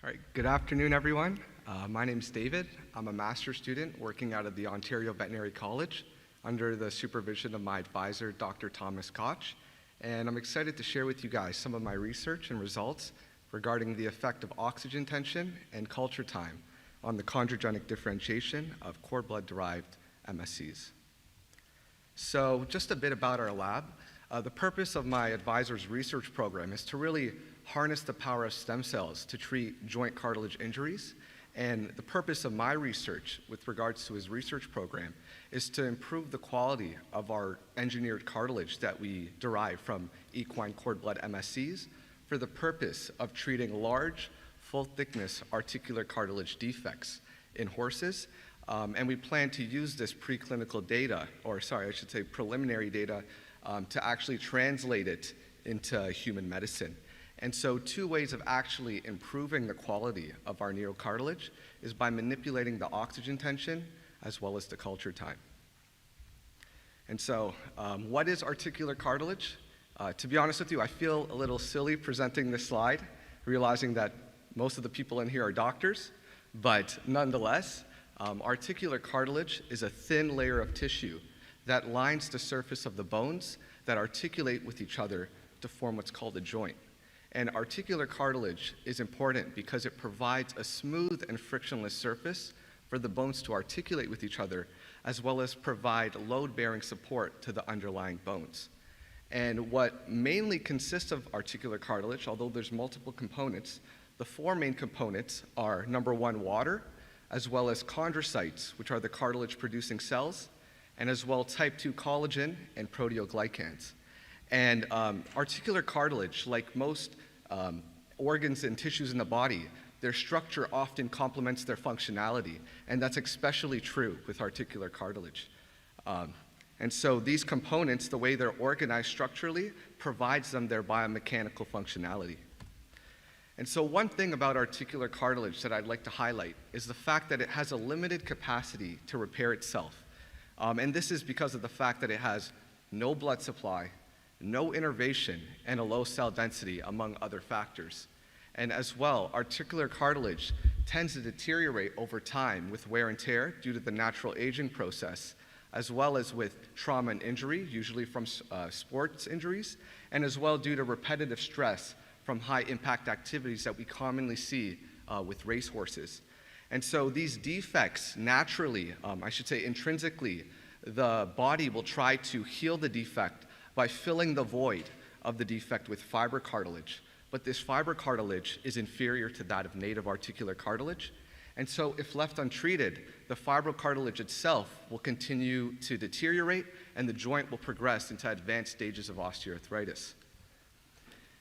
All right, good afternoon, everyone. My name's David. I'm a master's student working out of the Ontario Veterinary College under the supervision of my advisor, Dr. Thomas Koch. And I'm excited to share with you guys some of my research and results regarding the effect of oxygen tension and culture time on the chondrogenic differentiation of cord blood-derived MSCs. So just a bit about our lab. The purpose of my advisor's research program is to really harness the power of stem cells to treat joint cartilage injuries. And the purpose of my research with regards to his research program is to improve the quality of our engineered cartilage that we derive from equine cord blood MSCs for the purpose of treating large, full-thickness articular cartilage defects in horses. And we plan to use this preclinical data, or sorry, I should say preliminary data, to actually translate it into human medicine. And so two ways of actually improving the quality of our neocartilage is by manipulating the oxygen tension as well as the culture time. And so what is articular cartilage? To be honest with you, I feel a little silly presenting this slide, realizing that most of the people in here are doctors, but nonetheless, articular cartilage is a thin layer of tissue that lines the surface of the bones that articulate with each other to form what's called a joint. And articular cartilage is important because it provides a smooth and frictionless surface for the bones to articulate with each other, as well as provide load-bearing support to the underlying bones. And what mainly consists of articular cartilage, although there's multiple components, the four main components are, number one, water, as well as chondrocytes, which are the cartilage-producing cells, and as well type 2 collagen and proteoglycans. And articular cartilage, like most organs and tissues in the body, their structure often complements their functionality, and that's especially true with articular cartilage. And so these components, the way they're organized structurally, provides them their biomechanical functionality. And so one thing about articular cartilage that I'd like to highlight is the fact that it has a limited capacity to repair itself. And this is because of the fact that it has no blood supply, no innervation, and a low cell density, among other factors. And as well, articular cartilage tends to deteriorate over time with wear and tear due to the natural aging process, as well as with trauma and injury, usually from sports injuries, and as well due to repetitive stress from high-impact activities that we commonly see with racehorses. And so these defects naturally, I should say intrinsically, the body will try to heal the defect by filling the void of the defect with fiber cartilage. But this fiber cartilage is inferior to that of native articular cartilage. And so if left untreated, the fibrocartilage itself will continue to deteriorate and the joint will progress into advanced stages of osteoarthritis.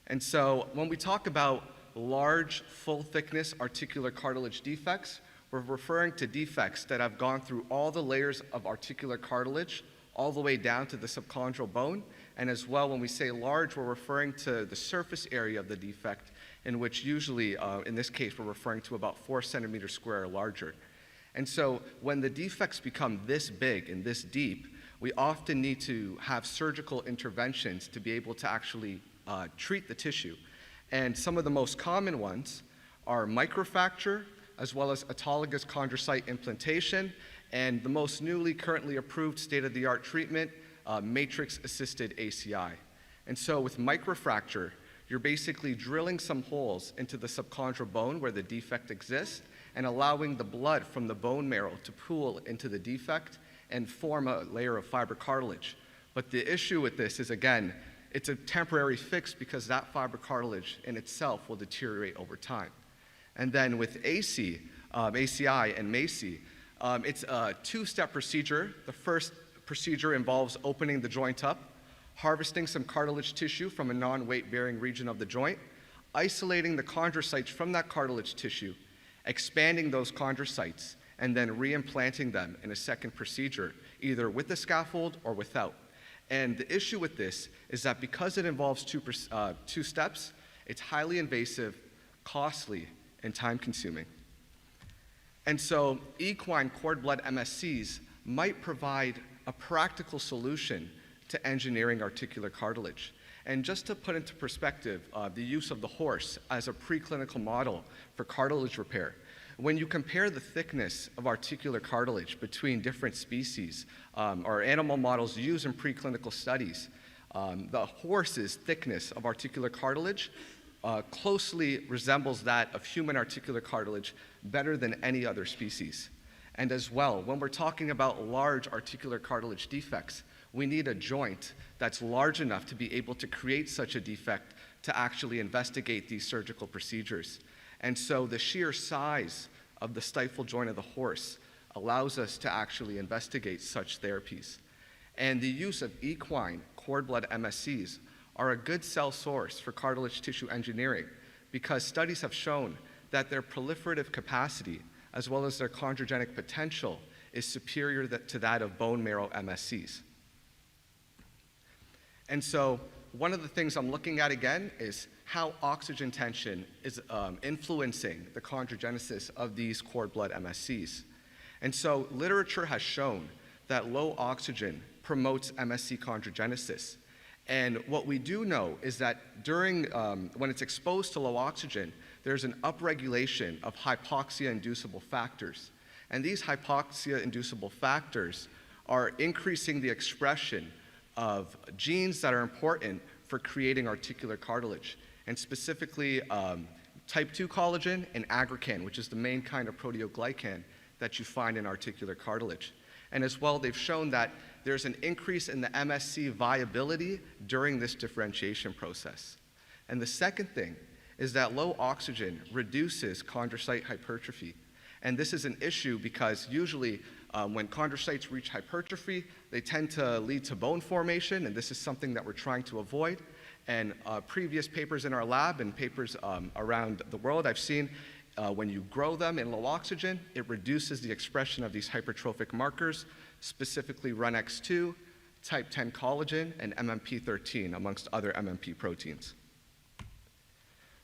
And so when we talk about large, full-thickness articular cartilage defects, we're referring to defects that have gone through all the layers of articular cartilage, all the way down to the subchondral bone. And as well, when we say large, we're referring to the surface area of the defect, in which usually, in this case, we're referring to about 4 centimeters square or larger. And so when the defects become this big and this deep, we often need to have surgical interventions to be able to actually treat the tissue. And some of the most common ones are microfracture, as well as autologous chondrocyte implantation, and the most newly currently approved state-of-the-art treatment, matrix-assisted ACI. And so with microfracture, you're basically drilling some holes into the subchondral bone where the defect exists and allowing the blood from the bone marrow to pool into the defect and form a layer of fibrocartilage. But the issue with this is, again, it's a temporary fix because that fibrocartilage in itself will deteriorate over time. And then with ACI and MACI, it's a two-step procedure. The first procedure involves opening the joint up, harvesting some cartilage tissue from a non-weight-bearing region of the joint, isolating the chondrocytes from that cartilage tissue, expanding those chondrocytes, and then reimplanting them in a second procedure, either with the scaffold or without. And the issue with this is that because it involves two steps, it's highly invasive, costly, and time-consuming. And so equine cord blood MSCs might provide a practical solution to engineering articular cartilage. And just to put into perspective the use of the horse as a preclinical model for cartilage repair, when you compare the thickness of articular cartilage between different species or animal models used in preclinical studies, the horse's thickness of articular cartilage closely resembles that of human articular cartilage better than any other species. And as well, when we're talking about large articular cartilage defects, we need a joint that's large enough to be able to create such a defect to actually investigate these surgical procedures. And so the sheer size of the stifle joint of the horse allows us to actually investigate such therapies. And the use of equine cord blood MSCs are a good cell source for cartilage tissue engineering because studies have shown that their proliferative capacity as well as their chondrogenic potential is superior to that of bone marrow MSCs. And so one of the things I'm looking at again is how oxygen tension is influencing the chondrogenesis of these cord blood MSCs. And so literature has shown that low oxygen promotes MSC chondrogenesis. And what we do know is that when it's exposed to low oxygen, there's an upregulation of hypoxia-inducible factors. And these hypoxia-inducible factors are increasing the expression of genes that are important for creating articular cartilage, and specifically type 2 collagen and aggrecan, which is the main kind of proteoglycan that you find in articular cartilage. And as well, they've shown that there's an increase in the MSC viability during this differentiation process. And the second thing is that low oxygen reduces chondrocyte hypertrophy. And this is an issue because usually when chondrocytes reach hypertrophy, they tend to lead to bone formation, and this is something that we're trying to avoid. And previous papers in our lab and papers around the world, I've seen when you grow them in low oxygen, it reduces the expression of these hypertrophic markers, specifically RUNX2, type 10 collagen, and MMP13, amongst other MMP proteins.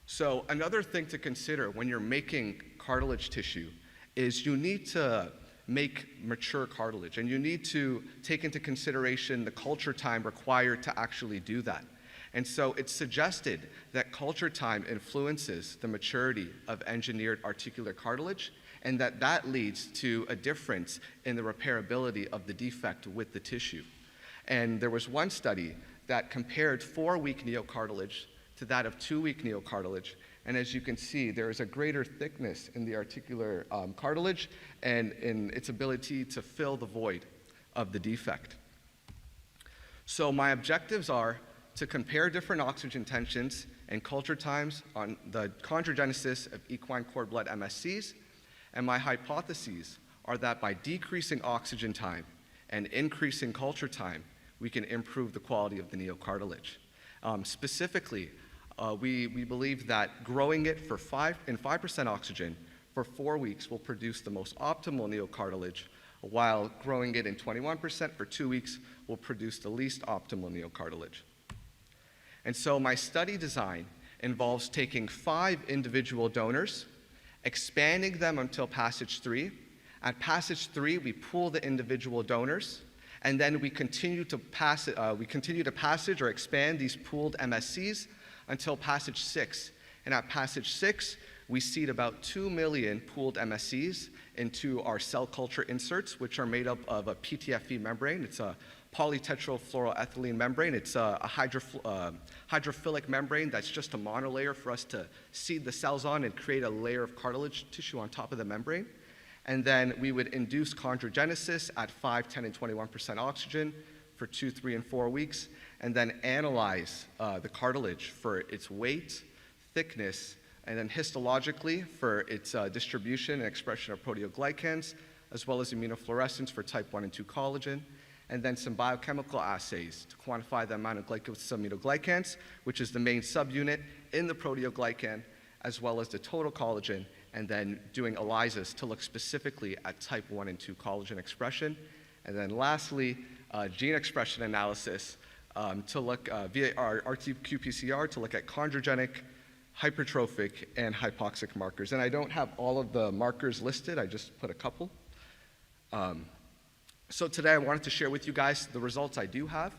So another thing to consider when you're making cartilage tissue is you need to make mature cartilage, and you need to take into consideration the culture time required to actually do that. And so it's suggested that culture time influences the maturity of engineered articular cartilage, and that leads to a difference in the repairability of the defect with the tissue. And there was one study that compared 4-week neocartilage to that of 2-week neocartilage. And as you can see, there is a greater thickness in the articular cartilage and in its ability to fill the void of the defect. So my objectives are to compare different oxygen tensions and culture times on the chondrogenesis of equine cord blood MSCs. And my hypotheses are that by decreasing oxygen time and increasing culture time, we can improve the quality of the neocartilage. Specifically, we believe that growing it in 5% oxygen for 4 weeks will produce the most optimal neocartilage, while growing it in 21% for 2 weeks will produce the least optimal neocartilage. And so my study design involves taking 5 individual donors, expanding them until passage 3. At passage 3, we pool the individual donors, and then we continue to passage or expand these pooled MSCs until passage 6. And at passage 6, we seed about 2 million pooled MSCs into our cell culture inserts, which are made up of a PTFE membrane. It's a polytetrafluoroethylene membrane. It's a hydrophilic membrane that's just a monolayer for us to seed the cells on and create a layer of cartilage tissue on top of the membrane. And then we would induce chondrogenesis at 5, 10, and 21% oxygen for 2, 3, and 4 weeks, and then analyze the cartilage for its weight, thickness, and then histologically for its distribution and expression of proteoglycans, as well as immunofluorescence for type 1 and 2 collagen, and then some biochemical assays to quantify the amount of glycosaminoglycans, which is the main subunit in the proteoglycan, as well as the total collagen, and then doing ELISAs to look specifically at type 1 and 2 collagen expression. And then lastly, gene expression analysis to look via our RT-qPCR to look at chondrogenic, hypertrophic, and hypoxic markers. And I don't have all of the markers listed, I just put a couple. So today I wanted to share with you guys the results I do have.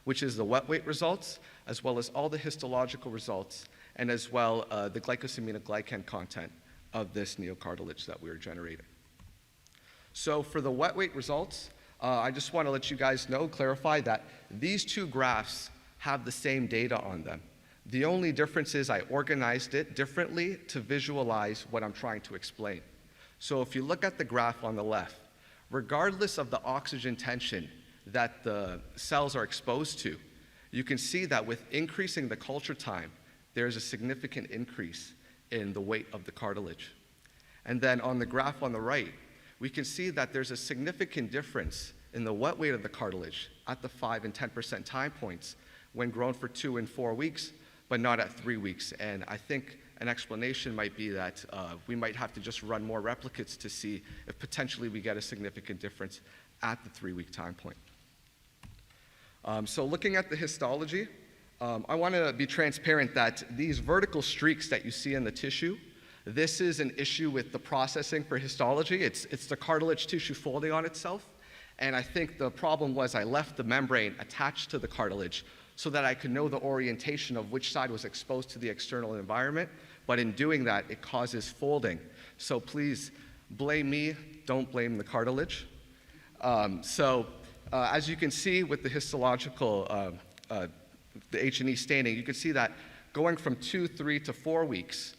which is the wet weight results, as well as all the histological results, and as well the glycosaminoglycan content of this neocartilage that we are generating. So for the wet weight results, I just want to let you guys know, clarify that these two graphs have the same data on them. The only difference is I organized it differently to visualize what I'm trying to explain. So if you look at the graph on the left, regardless of the oxygen tension that the cells are exposed to, you can see that with increasing the culture time, there's a significant increase in the weight of the cartilage. And then on the graph on the right, we can see that there's a significant difference in the wet weight of the cartilage at the 5 and 10% time points when grown for 2 and 4 weeks, but not at 3 weeks. And I think an explanation might be that we might have to just run more replicates to see if potentially we get a significant difference at the 3-week time point. So looking at the histology, I want to be transparent that these vertical streaks that you see in the tissue, this is an issue with the processing for histology. It's the cartilage tissue folding on itself. And I think the problem was I left the membrane attached to the cartilage so that I could know the orientation of which side was exposed to the external environment. But in doing that, it causes folding. So please blame me, don't blame the cartilage. As you can see with the histological, the H&E staining, you can see that going from 2, 3 to 4 weeks,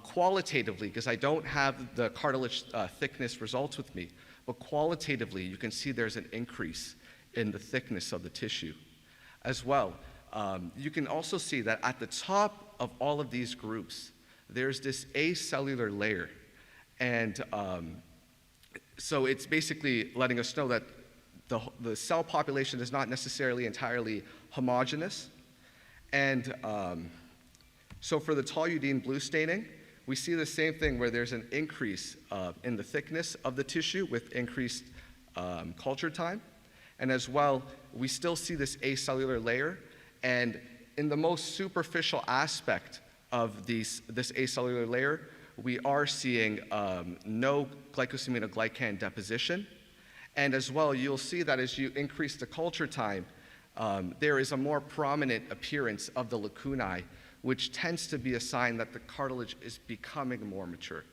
qualitatively, because I don't have the cartilage thickness results with me, but qualitatively, you can see there's an increase in the thickness of the tissue. As well, you can also see that at the top of all of these groups, there's this acellular layer. And so it's basically letting us know that the cell population is not necessarily entirely homogeneous. And so for the toluidine blue staining, we see the same thing where there's an increase in the thickness of the tissue with increased culture time. And as well, we still see this acellular layer. And in the most superficial aspect of this acellular layer, we are seeing no glycosaminoglycan deposition. And as well, you'll see that as you increase the culture time, there is a more prominent appearance of the lacunae, which tends to be a sign that the cartilage is becoming more mature.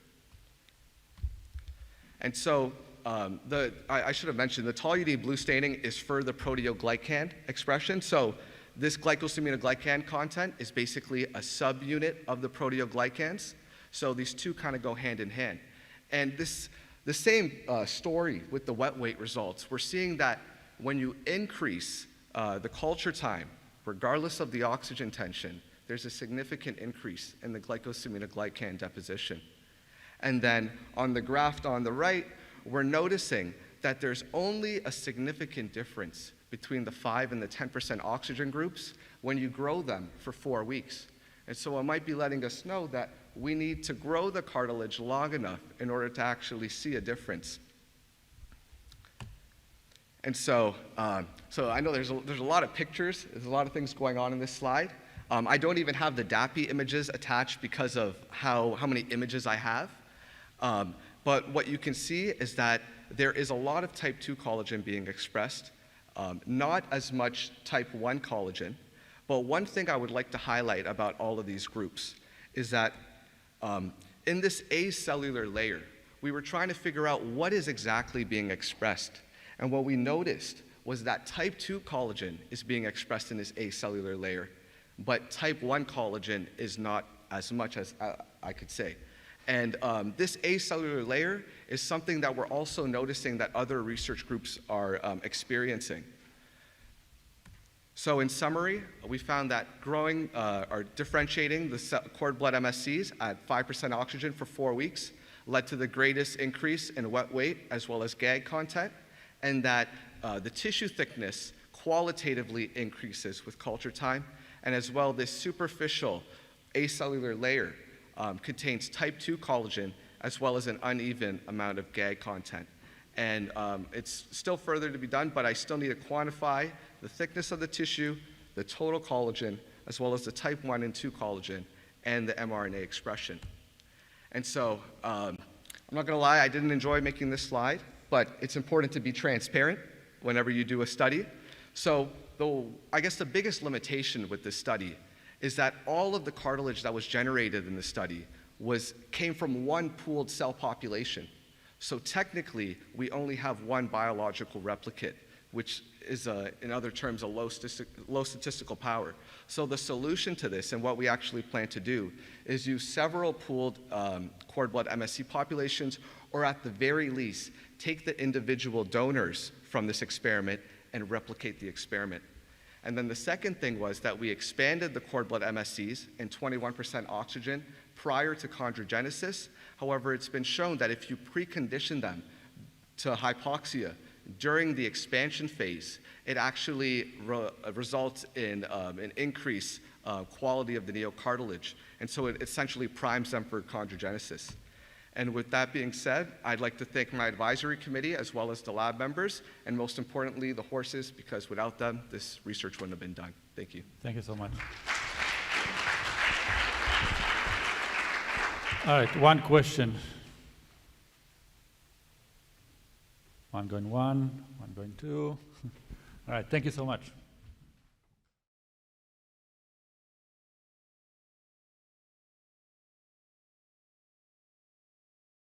And so I should have mentioned the toluidine blue staining is for the proteoglycan expression. So this glycosaminoglycan content is basically a subunit of the proteoglycans. So these two kind of go hand in hand. And the same story with the wet weight results. We're seeing that when you increase the culture time, regardless of the oxygen tension, there's a significant increase in the glycosaminoglycan deposition. And then on the graph on the right, we're noticing that there's only a significant difference between the 5 and the 10% oxygen groups when you grow them for 4 weeks. And so it might be letting us know that we need to grow the cartilage long enough in order to actually see a difference. And so I know there's a lot of pictures, there's a lot of things going on in this slide. I don't even have the DAPI images attached because of how many images I have. But what you can see is that there is a lot of type 2 collagen being expressed, not as much type 1 collagen. But one thing I would like to highlight about all of these groups is that in this acellular layer, we were trying to figure out what is exactly being expressed. And what we noticed was that type 2 collagen is being expressed in this acellular layer, but type 1 collagen is not as much as I could say. And this acellular layer is something that we're also noticing that other research groups are experiencing. So in summary, we found that growing or differentiating the cord blood MSCs at 5% oxygen for 4 weeks led to the greatest increase in wet weight as well as GAG content, and that the tissue thickness qualitatively increases with culture time, and as well this superficial acellular layer contains type 2 collagen as well as an uneven amount of GAG content. And it's still further to be done, but I still need to quantify the thickness of the tissue, the total collagen, as well as the type 1 and 2 collagen, and the mRNA expression. And so I'm not going to lie, I didn't enjoy making this slide, but it's important to be transparent whenever you do a study. So I guess the biggest limitation with this study is that all of the cartilage that was generated in the study came from one pooled cell population. So technically, we only have one biological replicate, which is, in other terms, a low statistical power. So the solution to this, and what we actually plan to do, is use several pooled cord blood MSC populations, or at the very least, take the individual donors from this experiment and replicate the experiment. And then the second thing was that we expanded the cord blood MSCs in 21% oxygen prior to chondrogenesis. However, it's been shown that if you precondition them to hypoxia during the expansion phase, it actually results in an increased quality of the neocartilage. And so it essentially primes them for chondrogenesis. And with that being said, I'd like to thank my advisory committee as well as the lab members, and most importantly, the horses, because without them, this research wouldn't have been done. Thank you. Thank you so much. All right, one question. One going two. All right, thank you so much.